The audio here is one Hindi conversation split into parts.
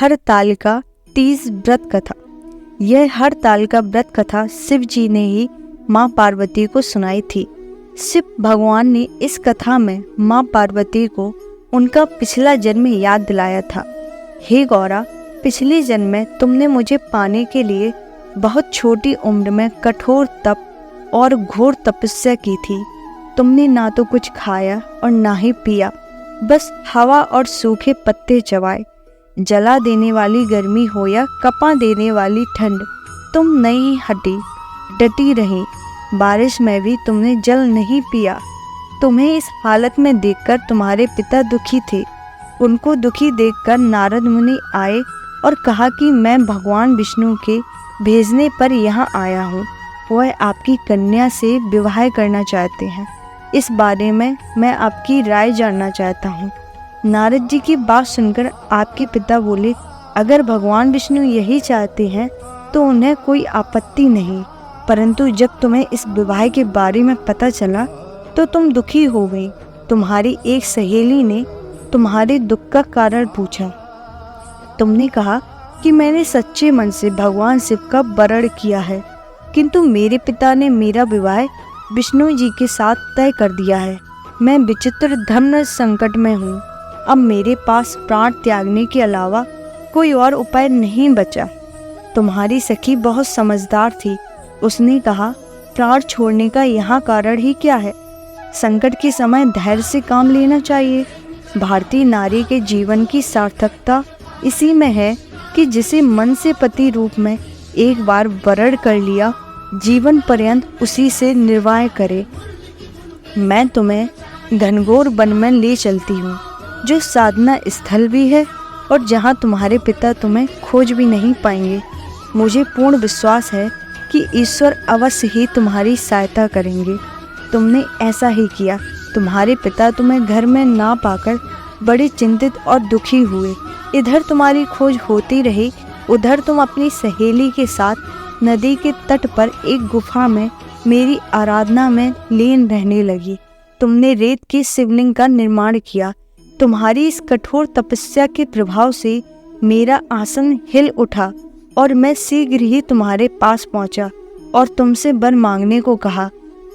हरतालिका तीज व्रत कथा। यह हरतालिका व्रत कथा शिव जी ने ही माँ पार्वती को सुनाई थी। शिव भगवान ने इस कथा में माँ पार्वती को उनका पिछला जन्म याद दिलाया था। हे गौरा, पिछले जन्म में तुमने मुझे पाने के लिए बहुत छोटी उम्र में कठोर तप और घोर तपस्या की थी। तुमने ना तो कुछ खाया और ना ही पिया, बस हवा और सूखे पत्ते चबाए। जला देने वाली गर्मी हो या कपा देने वाली ठंड, तुम नहीं हटी, डटी रही। बारिश में भी तुमने जल नहीं पिया। तुम्हें इस हालत में देखकर तुम्हारे पिता दुखी थे। उनको दुखी देखकर नारद मुनि आए और कहा कि मैं भगवान विष्णु के भेजने पर यहाँ आया हूँ। वह आपकी कन्या से विवाह करना चाहते हैं। इस बारे में मैं आपकी राय जानना चाहता हूँ। नारद जी की बात सुनकर आपके पिता बोले, अगर भगवान विष्णु यही चाहते हैं तो उन्हें कोई आपत्ति नहीं, परंतु जब तुम्हें इस विवाह के बारे में पता चला तो तुम दुखी हो गई। तुम्हारी एक सहेली ने तुम्हारे दुख का कारण पूछा। तुमने कहा कि मैंने सच्चे मन से भगवान शिव का वरण किया है, किंतु मेरे पिता ने मेरा विवाह विष्णु जी के साथ तय कर दिया है। मैं विचित्र धर्म संकट में हूँ। अब मेरे पास प्राण त्यागने के अलावा कोई और उपाय नहीं बचा। तुम्हारी सखी बहुत समझदार थी। उसने कहा, प्राण छोड़ने का यहाँ कारण ही क्या है? संकट के समय धैर्य से काम लेना चाहिए। भारतीय नारी के जीवन की सार्थकता इसी में है कि जिसे मन से पति रूप में एक बार वरण कर लिया, जीवन पर्यंत उसी से निर्वाह करे। मैं तुम्हें घनघोर वन में ले चलती हूँ, जो साधना स्थल भी है और जहाँ तुम्हारे पिता तुम्हें खोज भी नहीं पाएंगे। मुझे पूर्ण विश्वास है कि ईश्वर अवश्य ही तुम्हारी सहायता करेंगे। तुमने ऐसा ही किया। तुम्हारे पिता तुम्हें घर में ना पाकर बड़े चिंतित और दुखी हुए। इधर तुम्हारी खोज होती रही, उधर तुम अपनी सहेली के साथ नदी के तट पर एक गुफा में मेरी आराधना में लीन रहने लगी। तुमने रेत की शिवलिंग का निर्माण किया। तुम्हारी इस कठोर तपस्या के प्रभाव से मेरा आसन हिल उठा और मैं शीघ्र ही तुम्हारे पास पहुंचा और तुमसे वर मांगने को कहा।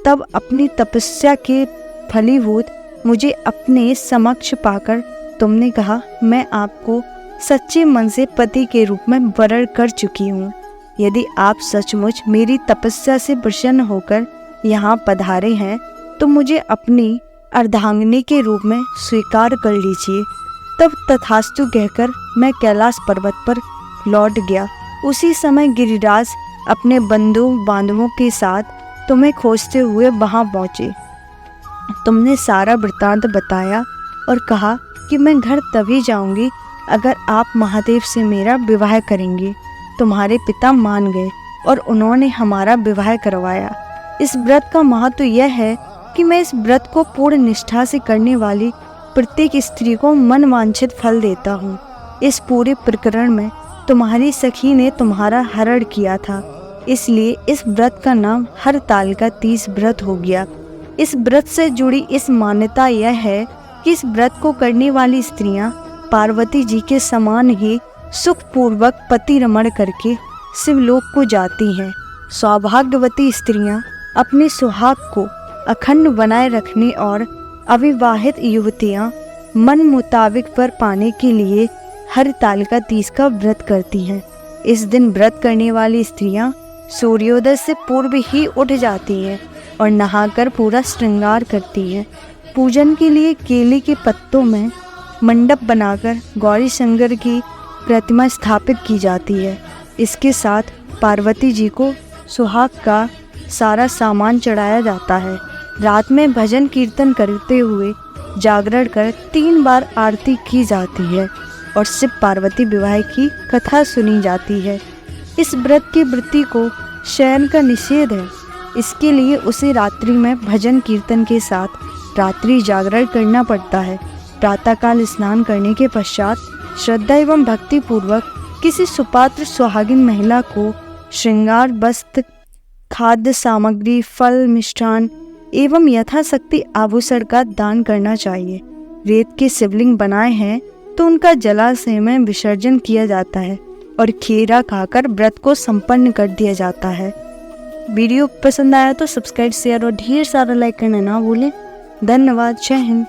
तब अपनी तपस्या के फलीभूत मुझे अपने समक्ष पाकर तुमने कहा, मैं आपको सच्चे मन से पति के रूप में वरण कर चुकी हूँ। यदि आप सचमुच मेरी तपस्या से प्रसन्न होकर यहाँ पधारे हैं तो मुझे अपनी अर्धांगिनी के रूप में स्वीकार कर लीजिए। तब तथास्तु कहकर मैं कैलाश पर्वत पर लौट गया। उसी समय गिरिराज अपने बंधु बांधवों के साथ तुम्हें खोजते हुए वहां पहुंचे। तुमने सारा वृत्तांत बताया और कहा कि मैं घर तभी जाऊंगी अगर आप महादेव से मेरा विवाह करेंगे। तुम्हारे पिता मान गए और उन्होंने हमारा विवाह करवाया। इस व्रत का महत्व यह है कि मैं इस व्रत को पूर्ण निष्ठा से करने वाली प्रत्येक स्त्री को मनवांछित फल देता हूँ। इस पूरे प्रकरण में तुम्हारी सखी ने तुम्हारा हरण किया था, इसलिए इस व्रत का नाम हरतालिका तीज व्रत हो गया। इस व्रत से जुड़ी इस मान्यता यह है कि इस व्रत को करने वाली स्त्रियां पार्वती जी के समान ही सुखपूर्वक पति रमण करके शिवलोक को जाती हैं। सौभाग्यवती स्त्रियां अपने सुहाग को अखंड बनाए रखने और अविवाहित युवतियां मन मुताबिक वर पाने के लिए हरतालिका तीज का व्रत करती हैं। इस दिन व्रत करने वाली स्त्रियां सूर्योदय से पूर्व ही उठ जाती हैं और नहाकर पूरा श्रृंगार करती हैं। पूजन के लिए केले के पत्तों में मंडप बनाकर गौरी शंकर की प्रतिमा स्थापित की जाती है। इसके साथ पार्वती जी को सुहाग का सारा सामान चढ़ाया जाता है। रात में भजन कीर्तन करते हुए जागरण कर 3 बार आरती की जाती है और शिव पार्वती विवाह की कथा सुनी जाती है। इस व्रत के व्रती को शयन का निषेध है। इसके लिए उसे रात्रि में भजन कीर्तन के साथ रात्रि जागरण करना पड़ता है। प्रातःकाल स्नान करने के पश्चात श्रद्धा एवं भक्ति पूर्वक किसी सुपात्र सुहागिन महिला को श्रृंगार वस्त्र, खाद्य सामग्री, फल, मिष्ठान एवं यथाशक्ति आभूषण का दान करना चाहिए। रेत के शिवलिंग बनाए हैं तो उनका जलाशय में विसर्जन किया जाता है और खीरा खाकर व्रत को संपन्न कर दिया जाता है। वीडियो पसंद आया तो सब्सक्राइब, शेयर और ढेर सारा लाइक करना ना भूलें। धन्यवाद। जय हिंद।